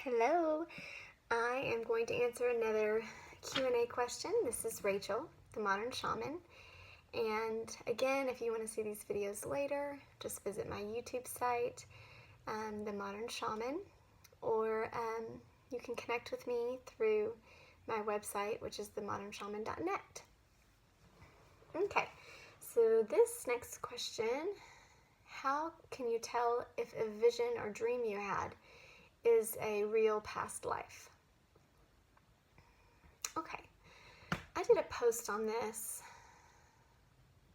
Hello, I am going to answer another Q&A question. This is Rachel, the Modern Shaman. And again, if you want to see these videos later, just visit my YouTube site, the Modern Shaman, or you can connect with me through my website, which is themodernshaman.net. Okay, so this next question, how can you tell if a vision or dream you had is a real past life? Okay, I did a post on this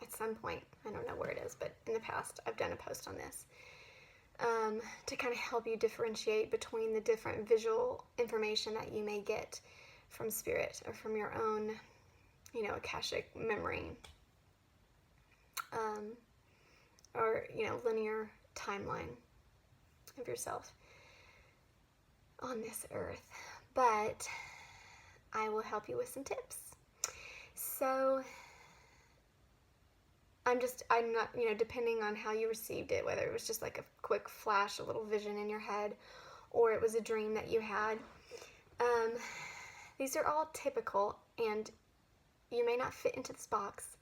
at some point. I don't know where it is, but in the past I've done a post on this to kind of help you differentiate between the different visual information that you may get from spirit or from your own, Akashic memory, or, linear timeline of yourself on this earth. But I will help you with some tips. So I'm not, depending on how you received it, whether it was just like a quick flash, a little vision in your head, or it was a dream that you had. These are all typical, and you may not fit into this box.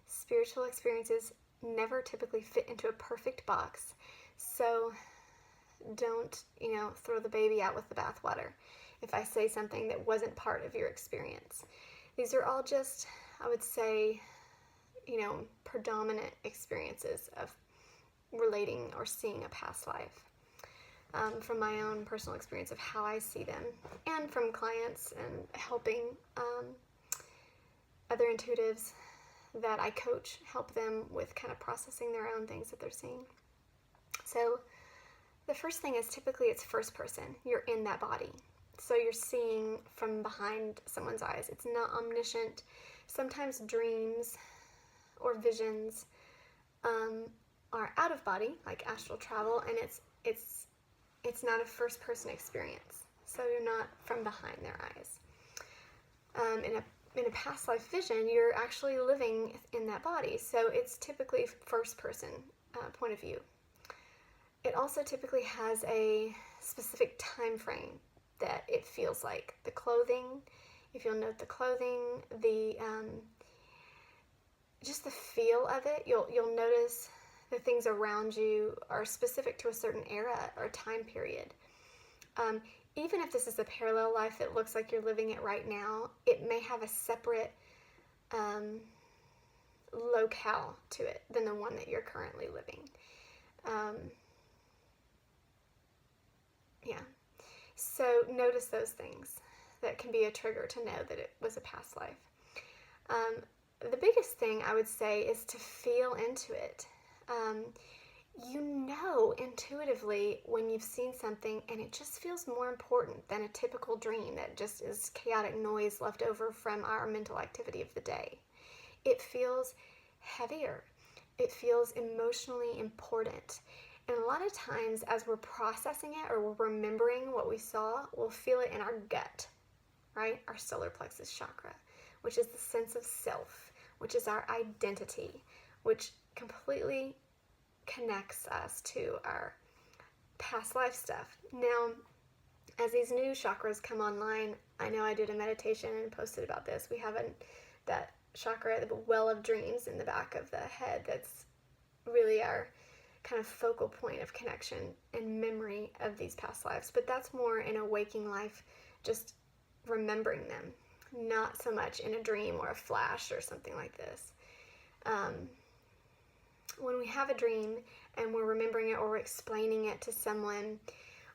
Spiritual experiences never typically fit into a perfect box. So don't, throw the baby out with the bathwater if I say something that wasn't part of your experience. These are all just, I would say, predominant experiences of relating or seeing a past life. From my own personal experience of how I see them, and from clients and helping other intuitives that I coach, help them with kind of processing their own things that they're seeing. So the first thing is typically it's first person. You're in that body. So you're seeing from behind someone's eyes. It's not omniscient. Sometimes dreams or visions are out of body, like astral travel, and it's not a first person experience. So you're not from behind their eyes. In a past life vision, you're actually living in that body. So it's typically first person point of view. It also typically has a specific time frame that it feels like. The clothing, if you'll note the clothing, the just the feel of it, you'll notice the things around you are specific to a certain era or time period. Even if this is a parallel life that looks like you're living it right now, it may have a separate locale to it than the one that you're currently living. So notice those things. That can be a trigger to know that it was a past life. The biggest thing I would say is to feel into it. Intuitively when you've seen something and it just feels more important than a typical dream that just is chaotic noise left over from our mental activity of the day. It feels heavier. It feels emotionally important. And a lot of times as we're processing it or we're remembering what we saw, we'll feel it in our gut, right? Our solar plexus chakra, which is the sense of self, which is our identity, which completely connects us to our past life stuff. Now, as these new chakras come online, I know I did a meditation and posted about this. We have that chakra, the well of dreams in the back of the head, that's really our kind of focal point of connection and memory of these past lives. But that's more in a waking life, just remembering them, not so much in a dream or a flash or something like this. When we have a dream and we're remembering it or we're explaining it to someone,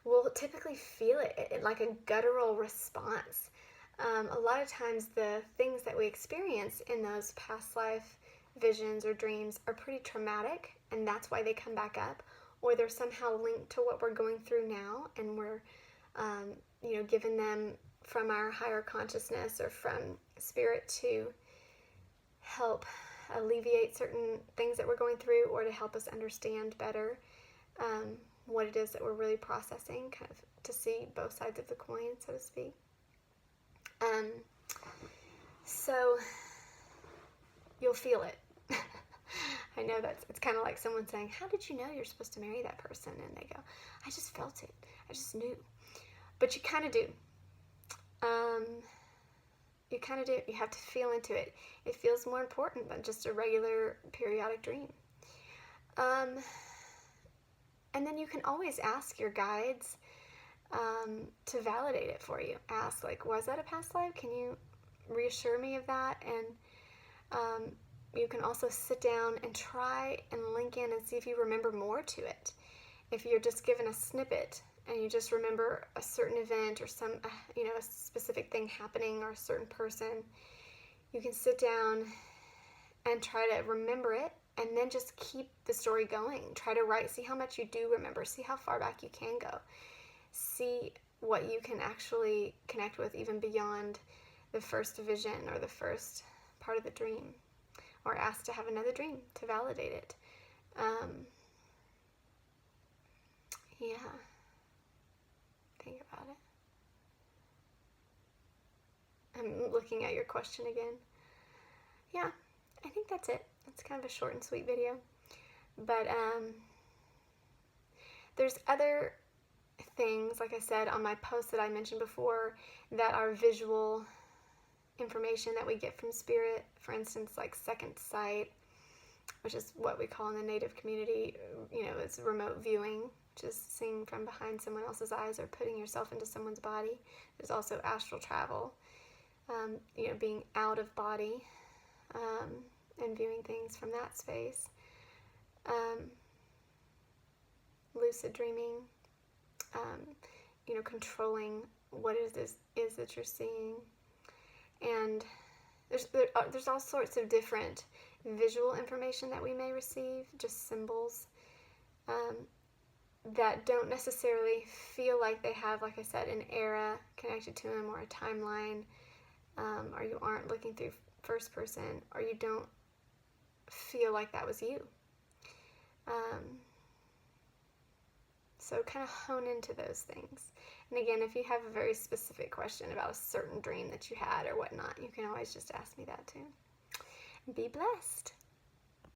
we'll typically feel it like a guttural response. A lot of times the things that we experience in those past life visions or dreams are pretty traumatic, and that's why they come back up, or they're somehow linked to what we're going through now, and we're given them from our higher consciousness or from spirit to help alleviate certain things that we're going through, or to help us understand better what it is that we're really processing, kind of to see both sides of the coin, so to speak. So you'll feel it. I know it's kind of like someone saying, how did you know you're supposed to marry that person? And they go, I just felt it. I just knew. But you kind of do. You kind of do. You have to feel into it. It feels more important than just a regular periodic dream. And then you can always ask your guides to validate it for you. Ask, like, was that a past life? Can you reassure me of that? And you can also sit down and try and link in and see if you remember more to it. If you're just given a snippet and you just remember a certain event or some, a specific thing happening or a certain person, you can sit down and try to remember it and then just keep the story going. Try to write, see how much you do remember, see how far back you can go, see what you can actually connect with even beyond the first vision or the first part of the dream, or ask to have another dream to validate it. Yeah. Think about it. I'm looking at your question again. Yeah, I think that's it. It's kind of a short and sweet video. But there's other things, like I said, on my post that I mentioned before, that are visual information that we get from spirit. For instance, like second sight, which is what we call in the Native community, it's remote viewing, just seeing from behind someone else's eyes or putting yourself into someone's body. There's also astral travel, being out of body and viewing things from that space. Lucid dreaming, controlling what is that you're seeing. And there's all sorts of different visual information that we may receive, just symbols, that don't necessarily feel like they have, like I said, an era connected to them or a timeline, or you aren't looking through first person, or you don't feel like that was you. So kind of hone into those things. And again, if you have a very specific question about a certain dream that you had or whatnot, you can always just ask me that too. Be blessed.